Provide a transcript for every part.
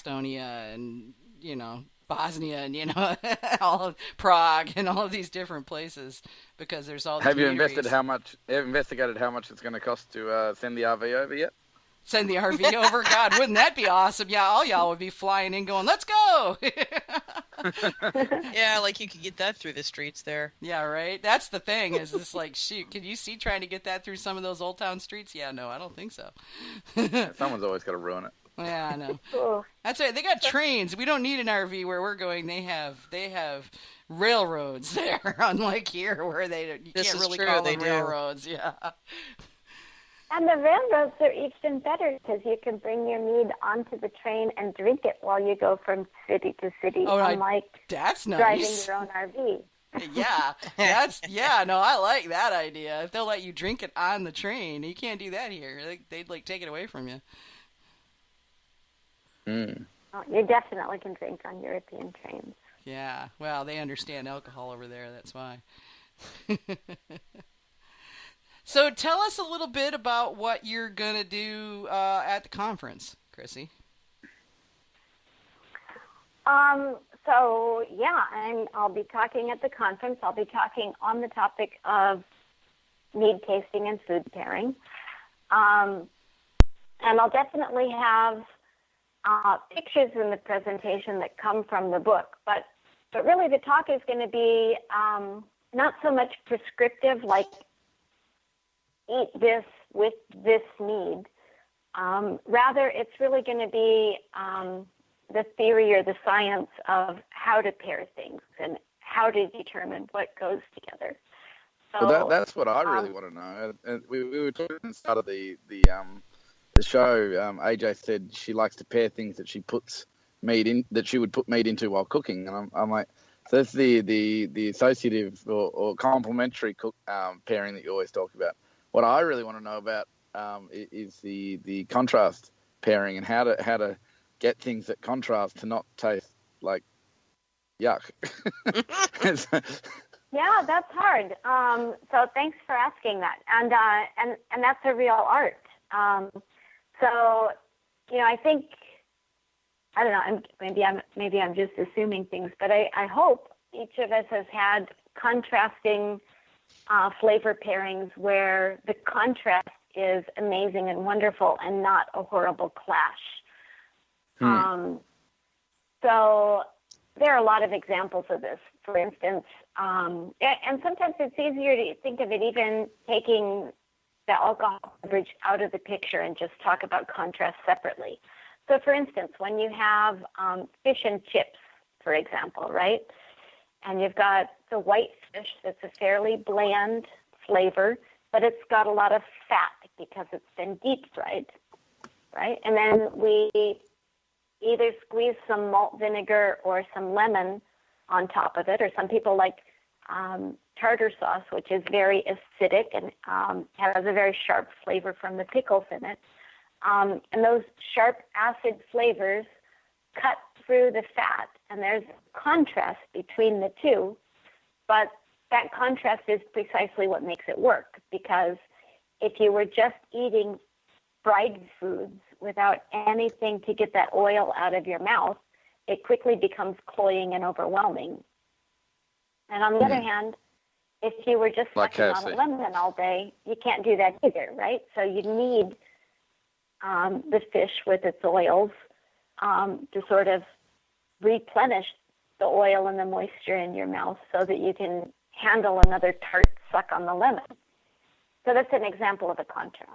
Estonia and, Bosnia and, all of Prague and all of these different places because there's all these Have you meaderies. investigated how much it's going to cost to send the RV over yet? Send the RV over? God, wouldn't that be awesome? Yeah, all y'all would be flying in going, let's go! Yeah, like you could get that through the streets there. Yeah, right? That's the thing, is this like, shoot, can you see trying to get that through some of those Old Town streets? Yeah, no, I don't think so. Someone's always got to ruin it. Yeah, I know. Oh. That's right. They got trains. We don't need an RV where we're going. They have railroads there, unlike here where you can't really call them railroads. Yeah. And the railroads are even better because you can bring your mead onto the train and drink it while you go from city to city, unlike that's nice. driving your own RV. Yeah, no, I like that idea. If they'll let you drink it on the train, you can't do that here. They'd take it away from you. Mm. Well, you definitely can drink on European trains. Yeah, well, they understand alcohol over there, that's why. So tell us a little bit about what you're going to do at the conference, Chrissie. So, yeah, I'll be talking at the conference. I'll be talking on the topic of mead tasting and food pairing. And I'll definitely have pictures in the presentation that come from the book. But really the talk is going to be not so much prescriptive, like eat this with this mead. Rather, it's really going to be the theory or the science of how to pair things and how to determine what goes together. So, well, that's what I really want to know. And we were talking at the start of the show. AJ said she likes to pair things that she puts meat in, that she would put meat into while cooking, and I'm like, so that's the associative or complementary pairing that you always talk about. What I really want to know about is the contrast pairing and how to get things that contrast to not taste like yuck. Yeah, that's hard. So thanks for asking that. And that's a real art. So, I think, I don't know, maybe I'm just assuming things, but I hope each of us has had contrasting flavor pairings where the contrast is amazing and wonderful and not a horrible clash. So there are a lot of examples of this. For instance, and sometimes it's easier to think of it even taking the alcohol beverage out of the picture and just talk about contrast separately. So for instance, when you have fish and chips, for example, right? And you've got the white fish that's a fairly bland flavor, but it's got a lot of fat because it's been deep fried, right? And then we either squeeze some malt vinegar or some lemon on top of it, or some people like tartar sauce, which is very acidic and has a very sharp flavor from the pickles in it. And those sharp acid flavors cut through the fat, and there's contrast between the two, but that contrast is precisely what makes it work, because if you were just eating fried foods without anything to get that oil out of your mouth, it quickly becomes cloying and overwhelming. And on the other hand, if you were just sucking on a lemon all day, you can't do that either, right? So you need the fish with its oils to sort of replenish the oil and the moisture in your mouth so that you can handle another tart suck on the lemon. So that's an example of a contrast.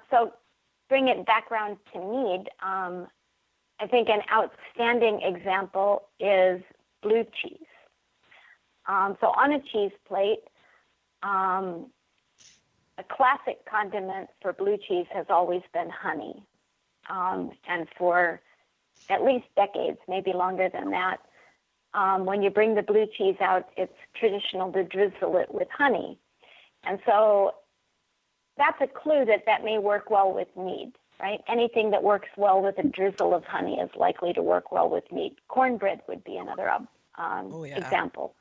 So bring it back around to mead. I think an outstanding example is blue cheese. So on a cheese plate, a classic condiment for blue cheese has always been honey. And for at least decades, maybe longer than that, when you bring the blue cheese out, it's traditional to drizzle it with honey. And so that's a clue that may work well with mead, right? Anything that works well with a drizzle of honey is likely to work well with mead. Cornbread would be another example,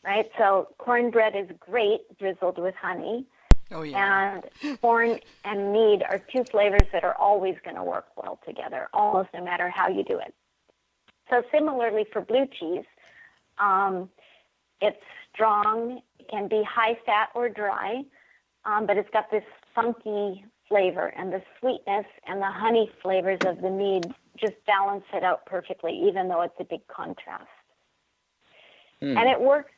right? So cornbread is great drizzled with honey. Oh, yeah. And corn and mead are two flavors that are always going to work well together, almost no matter how you do it. So similarly for blue cheese, it's strong. It can be high fat or dry, but it's got this funky flavor, and the sweetness and the honey flavors of the mead just balance it out perfectly, even though it's a big contrast. And it works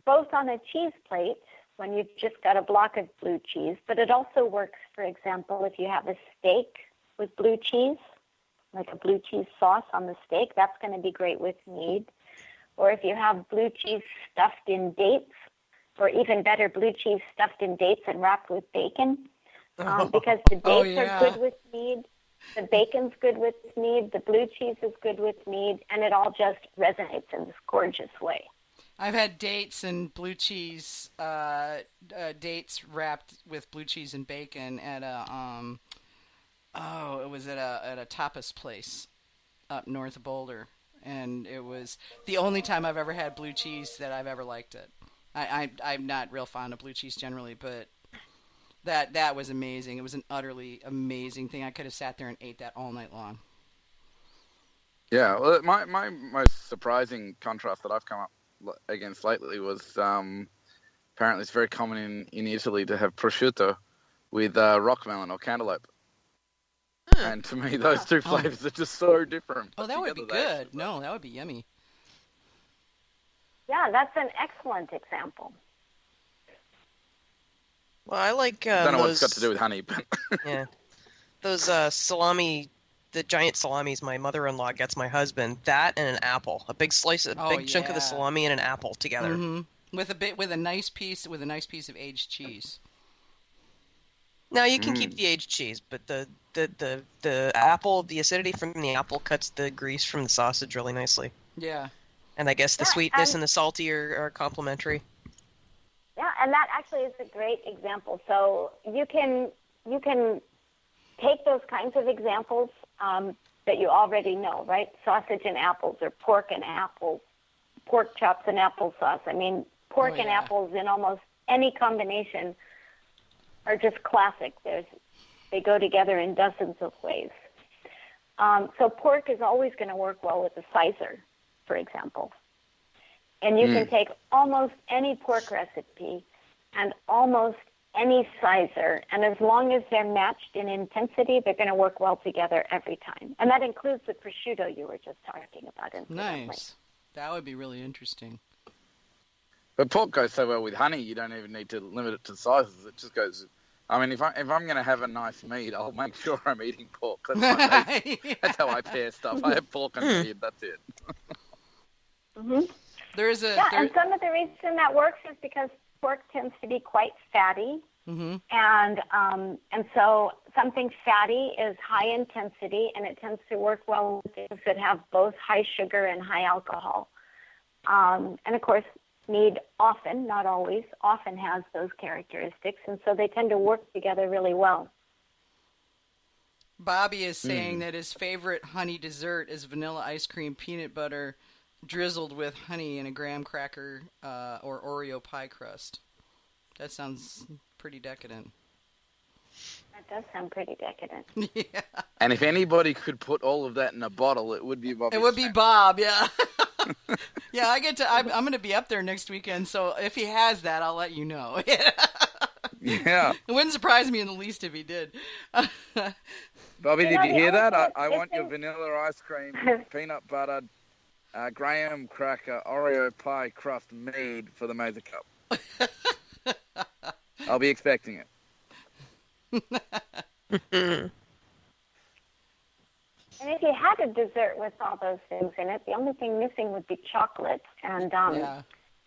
both on a cheese plate when you've just got a block of blue cheese, but it also works, for example, if you have a steak with blue cheese, like a blue cheese sauce on the steak, that's going to be great with mead. Or if you have blue cheese stuffed in dates, or even better, blue cheese stuffed in dates and wrapped with bacon, because the dates are good with mead, the bacon's good with mead, the blue cheese is good with mead, and it all just resonates in this gorgeous way. I've had dates and blue cheese, dates wrapped with blue cheese and bacon at a, it was at a tapas place up north of Boulder, and it was the only time I've ever had blue cheese that I've ever liked it. I'm not real fond of blue cheese generally, but that was amazing. It was an utterly amazing thing. I could have sat there and ate that all night long. Yeah, well, my most surprising contrast that I've come up against lately was apparently it's very common in Italy to have prosciutto with rockmelon or cantaloupe. And to me, those two flavors are just so different. Oh, that would be good. No, that would be yummy. Yeah, that's an excellent example. Well, I like I don't know those, what it's got to do with honey, but yeah, those salami, the giant salamis my mother-in-law gets my husband. That and an apple, a big slice, chunk of the salami and an apple together. Mm-hmm. With a nice piece of aged cheese. Now you can keep the aged cheese, but the apple, the acidity from the apple cuts the grease from the sausage really nicely. Yeah. And I guess the sweetness and the salty are complementary. Yeah, and that actually is a great example. So you can take those kinds of examples that you already know, right? Sausage and apples, or pork and apples, pork chops and applesauce. I mean, pork and apples in almost any combination are just classic. They go together in dozens of ways. So pork is always going to work well with a sizer, for example. And you can take almost any pork recipe and almost any sizer, and as long as they're matched in intensity, they're going to work well together every time. And that includes the prosciutto you were just talking about. Nice. That would be really interesting. But pork goes so well with honey, you don't even need to limit it to sizes. It just goes. I mean, if I'm going to have a nice meat, I'll make sure I'm eating pork. That's how I pair stuff. I have pork and meat. That's it. Mm-hmm. And some of the reason that works is because pork tends to be quite fatty, and so something fatty is high intensity, and it tends to work well with things that have both high sugar and high alcohol. And of course, mead often, not always, often has those characteristics, and so they tend to work together really well. Bobby is saying that his favorite honey dessert is vanilla ice cream peanut butter drizzled with honey and a graham cracker or Oreo pie crust. That sounds pretty decadent. That does sound pretty decadent. Yeah. And if anybody could put all of that in a bottle, it would be Bob. It would be Bob, yeah. Yeah, I'm going to be up there next weekend, so if he has that, I'll let you know. Yeah. It wouldn't surprise me in the least if he did. Bobby, did you hear that? I want your vanilla ice cream, peanut butter, graham cracker, Oreo pie crust mead for the Mesa Cup. I'll be expecting it. And if you had a dessert with all those things in it, the only thing missing would be chocolate. And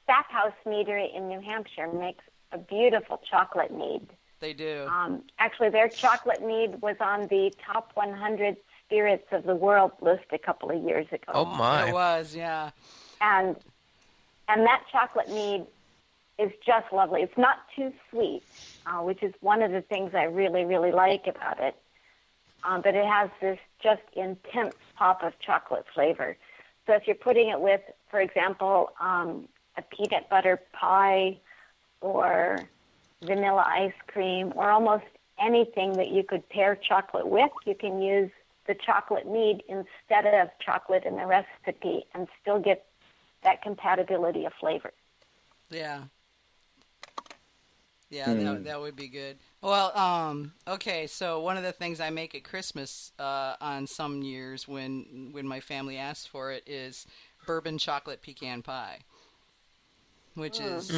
Stackhouse Meadery in New Hampshire makes a beautiful chocolate mead. They do. Actually, their chocolate mead was on the top 100 spirits of the world list a couple of years ago. Oh, my. It was, yeah. And that chocolate mead is just lovely. It's not too sweet, which is one of the things I really, really like about it. But it has this just intense pop of chocolate flavor. So if you're putting it with, for example, a peanut butter pie or vanilla ice cream, or almost anything that you could pair chocolate with. You can use the chocolate mead instead of chocolate in the recipe and still get that compatibility of flavor. Yeah. Yeah, that would be good. Well, okay, so one of the things I make at Christmas on some years when my family asks for it is bourbon chocolate pecan pie, which is,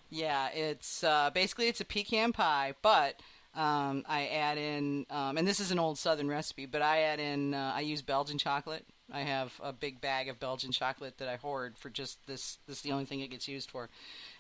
yeah, it's basically it's a pecan pie, but I add in, and this is an old Southern recipe, but I add in, I use Belgian chocolate. I have a big bag of Belgian chocolate that I hoard for just this. This is the only thing it gets used for.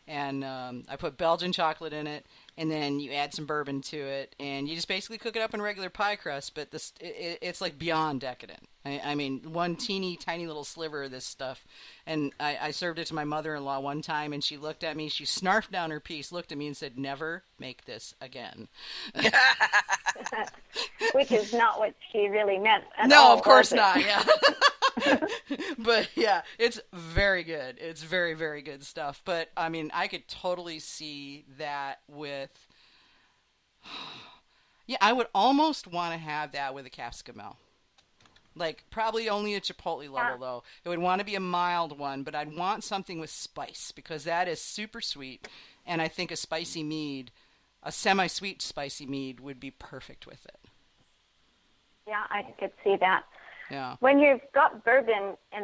And I put Belgian chocolate in it, and then you add some bourbon to it, and you just basically cook it up in regular pie crust, but it's like beyond decadent. I mean, one teeny tiny little sliver of this stuff, and I served it to my mother-in-law one time, and she looked at me, she snarfed down her piece, looked at me, and said, "Never make this again." Which is not what she really meant at No, all, of course was it? not, yeah. But yeah, it's very good. It's very, very good stuff. But I mean, I could totally see that with, yeah, I would almost want to have that with a capsicum. Like, probably only a chipotle level, though. It would want to be a mild one, but I'd want something with spice, because that is super sweet, and I think a spicy mead, a semi-sweet spicy mead, would be perfect with it. Yeah, I could see that. Yeah. When you've got bourbon in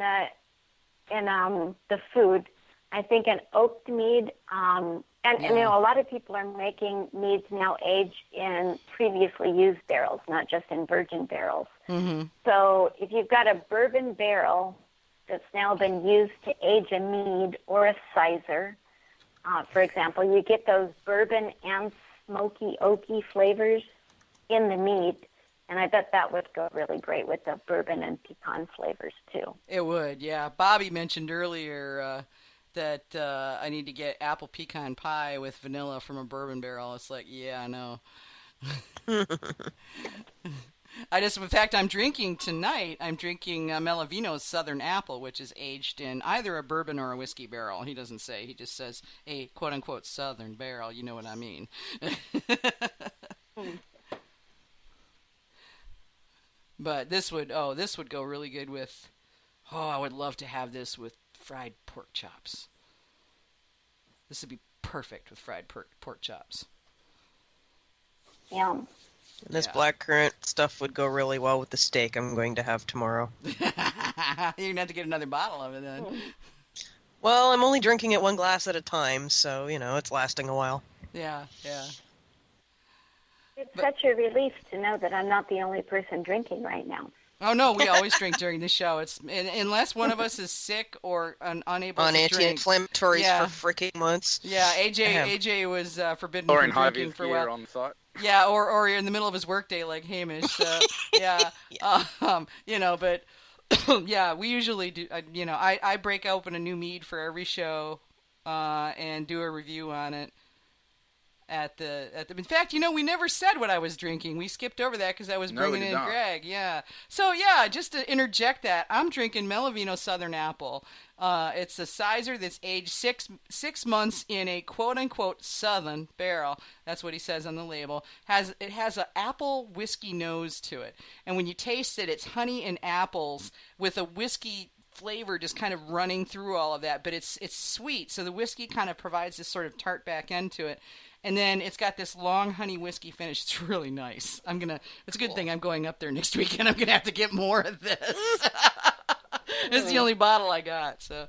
the food, I think an oaked mead, and you know, a lot of people are making meads now aged in previously used barrels, not just in virgin barrels. Mm-hmm. So if you've got a bourbon barrel that's now been used to age a mead or a sizer, for example, you get those bourbon and smoky, oaky flavors in the mead. And I bet that would go really great with the bourbon and pecan flavors, too. It would, yeah. Bobby mentioned earlier that I need to get apple pecan pie with vanilla from a bourbon barrel. It's like, yeah, I know. In fact, I'm drinking tonight, Melavino's Southern Apple, which is aged in either a bourbon or a whiskey barrel. He doesn't say. He just says a quote-unquote Southern barrel. You know what I mean. But this would go really good with, I would love to have this with fried pork chops. This would be perfect with fried pork chops. Yum. And this blackcurrant stuff would go really well with the steak I'm going to have tomorrow. You're going to have to get another bottle of it then. Well, I'm only drinking it one glass at a time, so, you know, it's lasting a while. Yeah, yeah. It's such a relief to know that I'm not the only person drinking right now. Oh, no, we always drink during the show. It's unless one of us is sick or unable to drink. On anti-inflammatories for freaking months. Yeah, AJ was forbidden or from in high drinking vis for a gear while. on site. Yeah, or in the middle of his workday like Hamish. Yeah. You know, but yeah, we usually do. You know, I break open a new mead for every show and do a review on it. In fact, you know, we never said what I was drinking. We skipped over that because I was bringing in Greg. Yeah. So, yeah, just to interject that, I'm drinking Melavino Southern Apple. It's a sizer that's aged six months in a quote-unquote Southern barrel. That's what he says on the label. It has an apple whiskey nose to it. And when you taste it, it's honey and apples with a whiskey flavor just kind of running through all of that. But it's sweet, so the whiskey kind of provides this sort of tart back end to it. And then it's got this long honey whiskey finish. It's really nice. It's a good thing I'm going up there next week, and I'm gonna have to get more of this. It's the only bottle I got. So,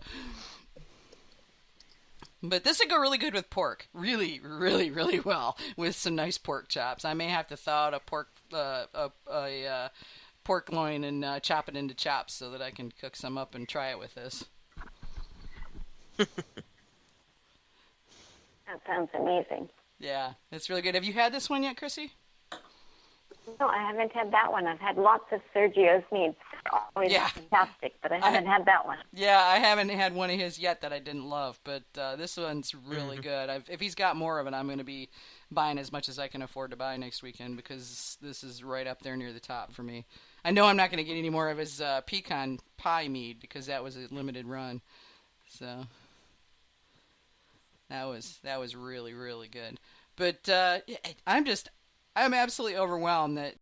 but this would go really good with pork. Really, really, really well with some nice pork chops. I may have to thaw out a pork loin and chop it into chops so that I can cook some up and try it with this. That sounds amazing. Yeah, it's really good. Have you had this one yet, Chrissie? No, I haven't had that one. I've had lots of Sergio's meads. Always fantastic, but I haven't had that one. Yeah, I haven't had one of his yet that I didn't love, but this one's really good. If he's got more of it, I'm going to be buying as much as I can afford to buy next weekend because this is right up there near the top for me. I know I'm not going to get any more of his pecan pie mead because that was a limited run. So that was really, really good. But I'm absolutely overwhelmed that